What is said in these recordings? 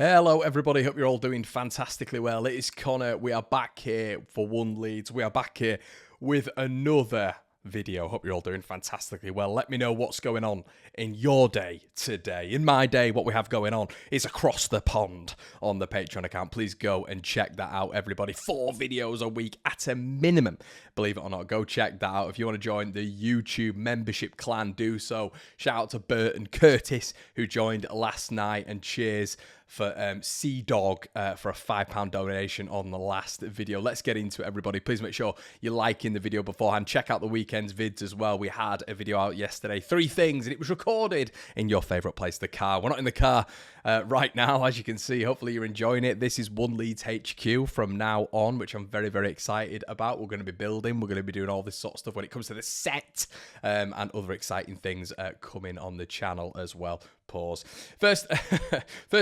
Hello everybody, hope you're all doing fantastically well. It is Conor. We are back here for One Leeds. We are back here with another video. Hope you're all doing fantastically well. Let me know what's going on in your day today. In my day, what we have going on is across the pond on the Patreon account. Please go and check that out, everybody. 4 videos a week at a minimum. Believe it or not, go check that out. If you want to join the YouTube membership clan, do so. Shout out to Bert and Curtis, who joined last night, and cheers for Sea-Dog for a £5 donation on the last video. Let's get into it, everybody. Please make sure you're liking the video beforehand. Check out the weekend's vids as well. We had a video out yesterday, 3 things, and it was recorded in your favourite place, the car. We're not in the car right now, as you can see. Hopefully you're enjoying it. This is One Leeds HQ from now on, which I'm very, very excited about. We're going to be building. We're going to be doing all this sort of stuff when it comes to the set and other exciting things coming on the channel as well. Pause. First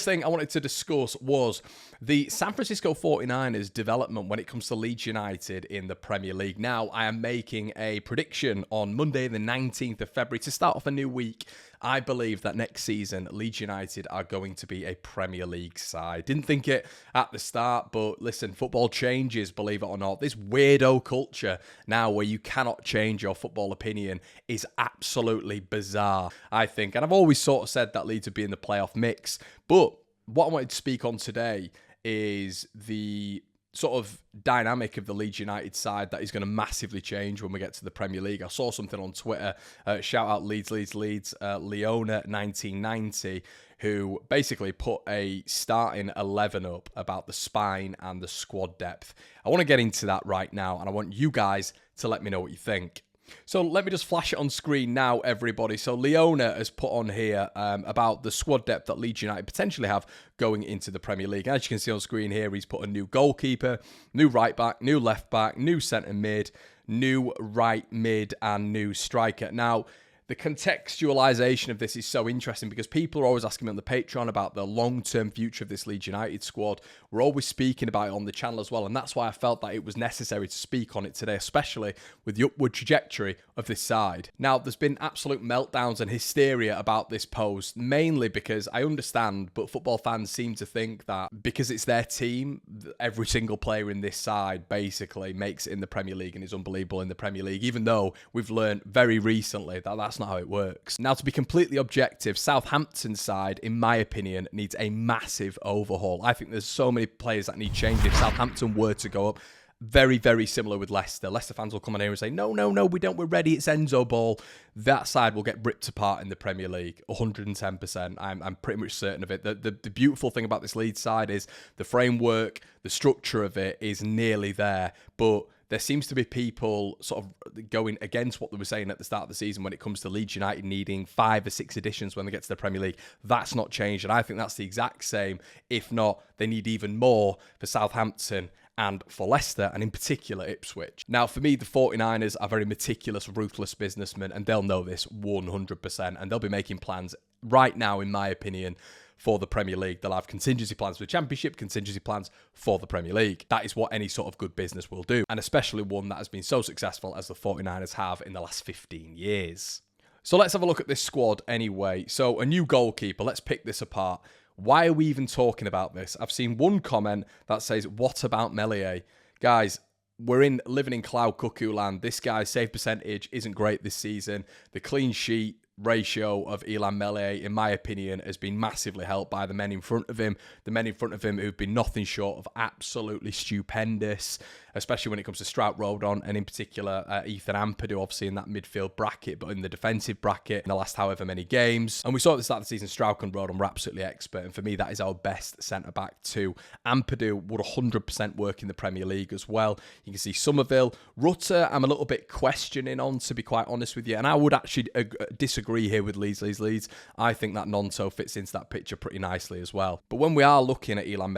thing I wanted to discuss was the San Francisco 49ers development when it comes to Leeds United in the Premier League. Now, I am making a prediction on Monday, the 19th of February, to start off a new week. I believe that next season, Leeds United are going to be a Premier League side. Didn't think it at the start, but listen, football changes, believe it or not. This weirdo culture now where you cannot change your football opinion is absolutely bizarre, I think. And I've always sort of said that Leeds would be in the playoff mix. But what I wanted to speak on today is the sort of dynamic of the Leeds United side that is going to massively change when we get to the Premier League. I saw something on Twitter, shout out Leeds, Leona 1990, who basically put a starting 11 up about the spine and the squad depth. I want to get into that right now, and I want you guys to let me know what you think. So let me just flash it on screen now, everybody. So Leona has put on here about the squad depth that Leeds United potentially have going into the Premier League. As you can see on screen here, he's put a new goalkeeper, new right back, new left back, new centre mid, new right mid, and new striker. Now, the contextualization of this is so interesting because people are always asking me on the Patreon about the long-term future of this Leeds United squad. We're always speaking about it on the channel as well, and that's why I felt that it was necessary to speak on it today, especially with the upward trajectory of this side. Now, there's been absolute meltdowns and hysteria about this post, mainly because I understand, but football fans seem to think that because it's their team, every single player in this side basically makes it in the Premier League and is unbelievable in the Premier League, even though we've learned very recently that that's not how it works. Now, to be completely objective, Southampton's side, in my opinion, needs a massive overhaul. I think there's so many players that need change if Southampton were to go up. Very, very similar with Leicester. Leicester fans will come on here and say, no, we don't, we're ready, it's Enzo ball. That side will get ripped apart in the Premier League, 110%. I'm pretty much certain of it. The beautiful thing about this Leeds side is the framework, the structure of it is nearly there, but there seems to be people sort of going against what they were saying at the start of the season when it comes to Leeds United needing 5 or 6 additions when they get to the Premier League. That's not changed, and I think that's the exact same. If not, they need even more for Southampton and for Leicester, and in particular Ipswich. Now, for me, the 49ers are very meticulous, ruthless businessmen, and they'll know this 100%, and they'll be making plans right now, in my opinion, for the Premier League. They'll have contingency plans for the Championship, contingency plans for the Premier League. That is what any sort of good business will do, and especially one that has been so successful as the 49ers have in the last 15 years. So let's have a look at this squad anyway. So a new goalkeeper, let's pick this apart. Why are we even talking about this? I've seen one comment that says, what about Meslier? Guys, we're living in cloud cuckoo land. This guy's save percentage isn't great this season. The clean sheet ratio of Illan Meslier, in my opinion, has been massively helped by the men in front of him. The men in front of him who've been nothing short of absolutely stupendous, especially when it comes to Strout Rodon, and in particular Ethan Ampadu, obviously in that midfield bracket, but in the defensive bracket in the last however many games. And we saw at the start of the season, Strout and Rodon were absolutely expert, and for me, that is our best centre-back too. Ampadu would 100% work in the Premier League as well. You can see Summerville. Rutter, I'm a little bit questioning on, to be quite honest with you, and I would actually disagree here with Leeds. I think that Nonto fits into that picture pretty nicely as well. But when we are looking at Illan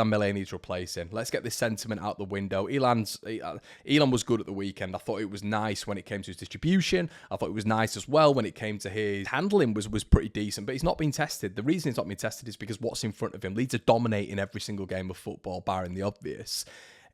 Meslier needs replacing. Let's get this sentiment out the window. Illan was good at the weekend. I thought it was nice when it came to his distribution. I thought it was nice as well when it came to his handling was pretty decent, but he's not been tested. The reason he's not been tested is because what's in front of him. Leeds are dominating every single game of football, barring the obvious.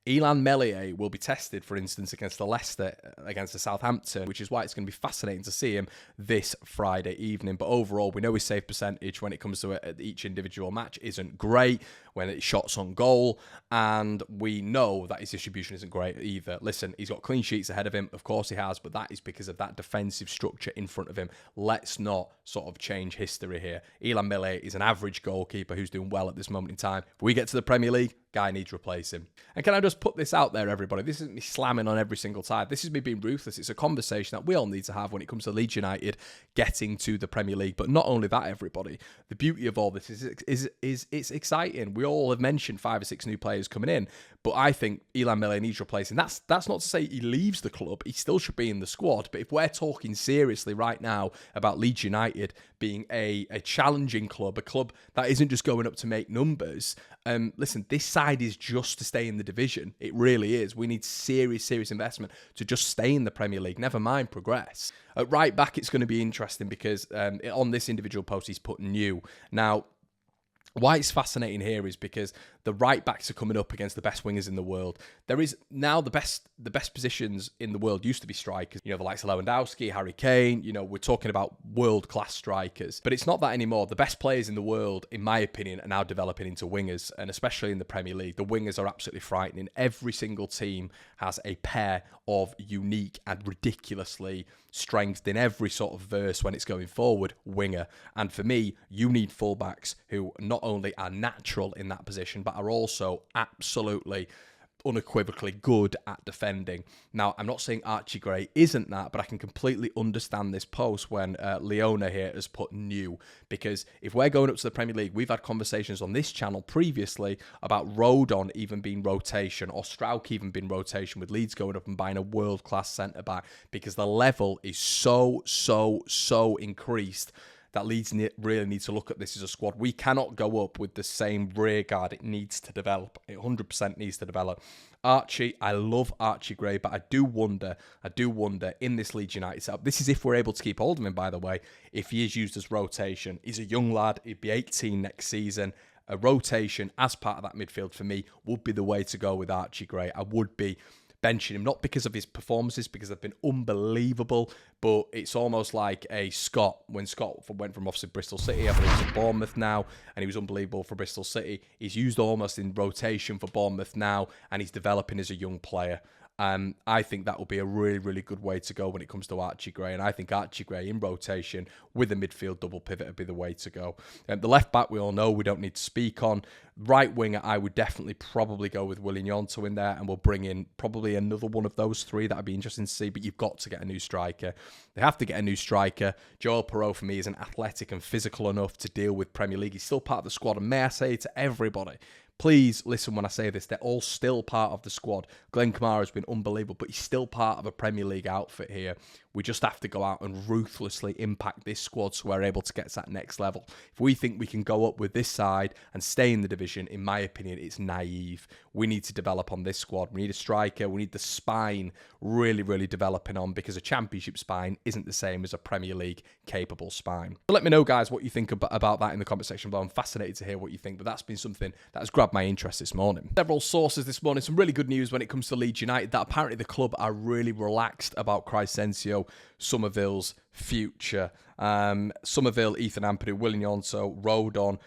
Elan Meslier will be tested, for instance, against the Leicester, against the Southampton, which is why it's going to be fascinating to see him this Friday evening. But overall, we know his save percentage when it comes to each individual match isn't great, when it's shots on goal, and we know that his distribution isn't great either. Listen, he's got clean sheets ahead of him, of course he has, but that is because of that defensive structure in front of him. Let's not sort of change history here. Elan Meslier is an average goalkeeper who's doing well at this moment in time. If we get to the Premier League, guy needs to replace him. And can I just put this out there, everybody? This isn't me slamming on every single time. This is me being ruthless. It's a conversation that we all need to have when it comes to Leeds United getting to the Premier League. But not only that, everybody, the beauty of all this is it's exciting. We all have mentioned 5 or 6 new players coming in, but I think Elan Meslier needs replacing. That's not to say he leaves the club. He still should be in the squad. But if we're talking seriously right now about Leeds United being a challenging club, a club that isn't just going up to make numbers, listen, this side is just to stay in the division. It really is. We need serious investment to just stay in the Premier League, never mind progress. At right back, it's going to be interesting because on this individual post, he's put new. Now, why it's fascinating here is because the right backs are coming up against the best wingers in the world. There is now the best positions in the world used to be strikers. You know, the likes of Lewandowski, Harry Kane. You know, we're talking about world-class strikers. But it's not that anymore. The best players in the world, in my opinion, are now developing into wingers. And especially in the Premier League, the wingers are absolutely frightening. Every single team has a pair of unique and ridiculously strength in every sort of verse when it's going forward, winger. And for me, you need fullbacks who not only are natural in that position, but are also absolutely unequivocally good at defending. Now, I'm not saying Archie Gray isn't that, but I can completely understand this post when Leona here has put new, because if we're going up to the Premier League, we've had conversations on this channel previously about Rodon even being rotation, or Strauch even being rotation, with Leeds going up and buying a world-class centre-back, because the level is so increased that Leeds really need to look at this as a squad. We cannot go up with the same rear guard. It needs to develop. It 100% needs to develop. Archie, I love Archie Gray, but I do wonder in this Leeds United setup, this is if we're able to keep hold of him, by the way, if he is used as rotation. He's a young lad. He'd be 18 next season. A rotation as part of that midfield for me would be the way to go with Archie Gray. I would be benching him, not because of his performances, because they've been unbelievable, but it's almost like a Scott. When Scott went from obviously Bristol City, I believe he's at Bournemouth now, and he was unbelievable for Bristol City. He's used almost in rotation for Bournemouth now, and he's developing as a young player. I think that will be a really good way to go when it comes to Archie Gray, and I think Archie Gray in rotation with a midfield double pivot would be the way to go. The left back, we all know, we don't need to speak on. Right winger, I would definitely probably go with Willian Yonto in there, and we'll bring in probably another one of those 3. That would be interesting to see, but you've got to get a new striker. They have to get a new striker. Joel Perreault, for me, isn't athletic and physical enough to deal with Premier League. He's still part of the squad, and may I say to everybody, please listen when I say this, they're all still part of the squad. Glenn Kamara has been unbelievable, but he's still part of a Premier League outfit here. We just have to go out and ruthlessly impact this squad so we're able to get to that next level. If we think we can go up with this side and stay in the division, in my opinion, it's naive. We need to develop on this squad. We need a striker. We need the spine really developing on, because a Championship spine isn't the same as a Premier League capable spine. So let me know, guys, what you think about that in the comment section below. I'm fascinated to hear what you think, but that's been something that has grabbed my interest this morning. Several sources this morning, some really good news when it comes to Leeds United, that apparently the club are really relaxed about Crescencio Summerville's future. Summerville, Ethan Ampadu, Willian Yonto, Rodon.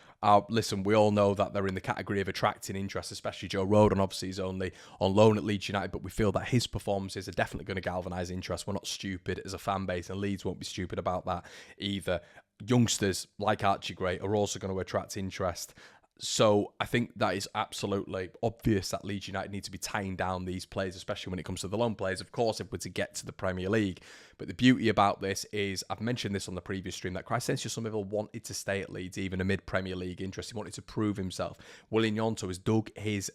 Listen, we all know that they're in the category of attracting interest, especially Joe Rodon. Obviously, he's only on loan at Leeds United, but we feel that his performances are definitely going to galvanise interest. We're not stupid as a fan base, and Leeds won't be stupid about that either. Youngsters like Archie Gray are also going to attract interest. So I think that is absolutely obvious that Leeds United need to be tying down these players, especially when it comes to the loan players, of course, if we're to get to the Premier League. But the beauty about this is, I've mentioned this on the previous stream, that Crescencio Summerville wanted to stay at Leeds, even amid Premier League interest. He wanted to prove himself. Willian Yonto has dug his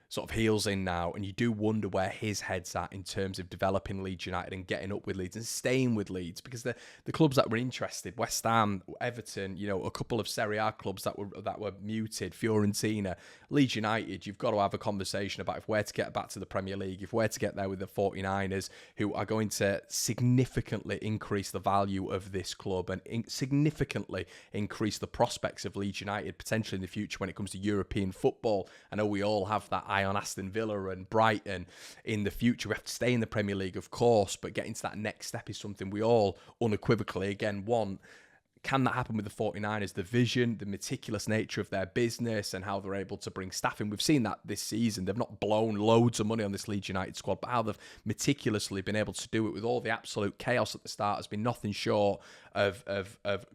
sort of heels in now, and you do wonder where his head's at in terms of developing Leeds United and getting up with Leeds and staying with Leeds, because the clubs that were interested, West Ham, Everton, you know, a couple of Serie A clubs that were muted, Fiorentina, Leeds United, you've got to have a conversation about if we're to get back to the Premier League, if we're to get there with the 49ers, who are going to significantly increase the value of this club and significantly increase the prospects of Leeds United potentially in the future when it comes to European football. I know we all have that eye on Aston Villa and Brighton in the future. We have to stay in the Premier League, of course, but getting to that next step is something we all unequivocally, again, want. Can that happen with the 49ers? The vision, the meticulous nature of their business and how they're able to bring staff in. We've seen that this season. They've not blown loads of money on this Leeds United squad, but how they've meticulously been able to do it with all the absolute chaos at the start has been nothing short of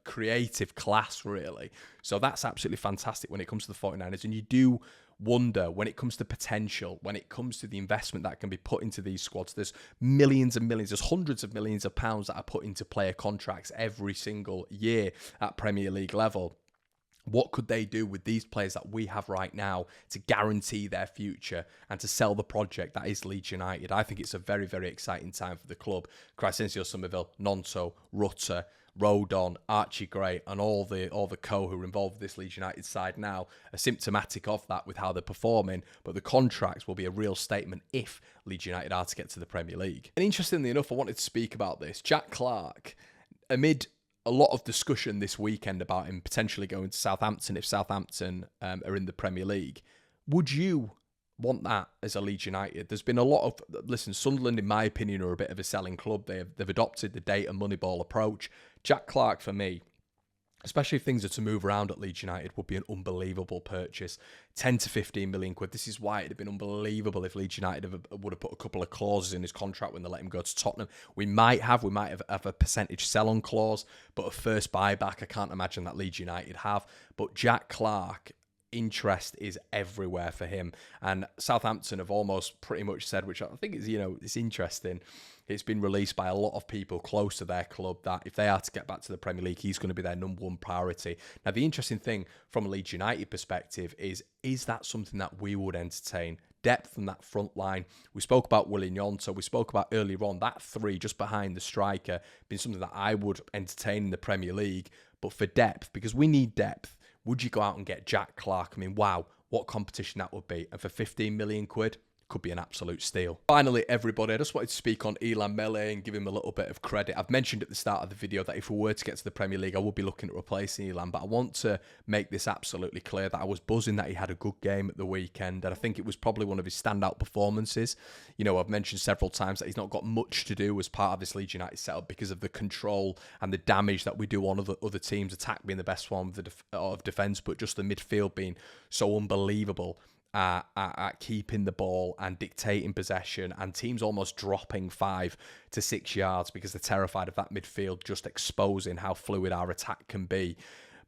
creative class, really. So that's absolutely fantastic when it comes to the 49ers. And you do wonder when it comes to potential, when it comes to the investment that can be put into these squads. There's millions and millions, there's hundreds of millions of pounds that are put into player contracts every single year at Premier League level. What could they do with these players that we have right now to guarantee their future and to sell the project that is Leeds United? I think it's a very, very exciting time for the club. Crysencio, Summerville, Nonto, Rutter, Rodon, Archie Gray, and all the co who are involved with this Leeds United side now are symptomatic of that with how they're performing. But the contracts will be a real statement if Leeds United are to get to the Premier League. And interestingly enough, I wanted to speak about this. Jack Clarke, amid a lot of discussion this weekend about him potentially going to Southampton if Southampton are in the Premier League, would you want that as a Leeds United? There's been a lot of, listen, Sunderland, in my opinion, are a bit of a selling club. They've adopted the data moneyball approach. Jack Clarke, for me, especially if things are to move around at Leeds United, would be an unbelievable purchase. 10 to 15 million quid. This is why it'd have been unbelievable if Leeds United would have put a couple of clauses in his contract when they let him go to Tottenham. We might have a percentage sell-on clause, but a first buyback, I can't imagine that Leeds United have. But Jack Clarke, interest is everywhere for him, and Southampton have almost pretty much said, which I think is, it's interesting. It's been released by a lot of people close to their club that if they are to get back to the Premier League, he's going to be their number one priority. Now, the interesting thing from a Leeds United perspective is that something that we would entertain? Depth from that front line. We spoke about Willian Yonto. We spoke about earlier on that three just behind the striker being something that I would entertain in the Premier League. But for depth, because we need depth, would you go out and get Jack Clarke? I mean, wow, what competition that would be. And for 15 million quid, could be an absolute steal. Finally, everybody, I just wanted to speak on Meslier and give him a little bit of credit. I've mentioned at the start of the video that if we were to get to the Premier League, I would be looking at replacing Elan, but I want to make this absolutely clear that I was buzzing that he had a good game at the weekend, and I think it was probably one of his standout performances. I've mentioned several times that he's not got much to do as part of this Leeds United setup because of the control and the damage that we do on other teams, attack being the best form of defence, but just the midfield being so unbelievable at keeping the ball and dictating possession, and teams almost dropping 5 to 6 yards because they're terrified of that midfield just exposing how fluid our attack can be.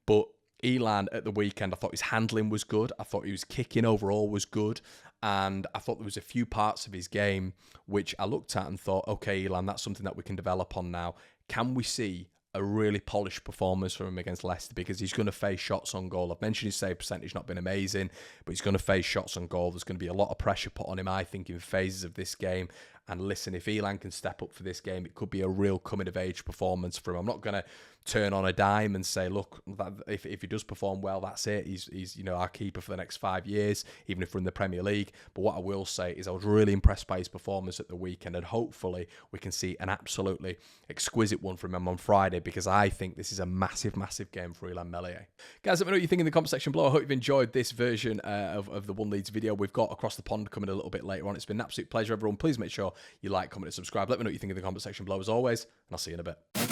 But Elan at the weekend, I thought his handling was good. I thought his kicking overall was good. And I thought there was a few parts of his game which I looked at and thought, okay, Elan, that's something that we can develop on now. Can we see a really polished performance from him against Leicester? Because he's going to face shots on goal. I've mentioned his save percentage not been amazing, but he's going to face shots on goal. There's going to be a lot of pressure put on him, I think, in phases of this game. And listen, if Elan can step up for this game, it could be a real coming-of-age performance for him. I'm not going to turn on a dime and say, look, if he does perform well, that's it. He's our keeper for the next 5 years, even if we're in the Premier League. But what I will say is I was really impressed by his performance at the weekend, and hopefully we can see an absolutely exquisite one from him on Friday, because I think this is a massive, massive game for Elan Meslier. Guys, let me know what you think in the comment section below. I hope you've enjoyed this version of the One Leeds video. We've got Across the Pond coming a little bit later on. It's been an absolute pleasure, everyone. Please make sure you like, comment, and subscribe. Let me know what you think in the comment section below, as always, and I'll see you in a bit.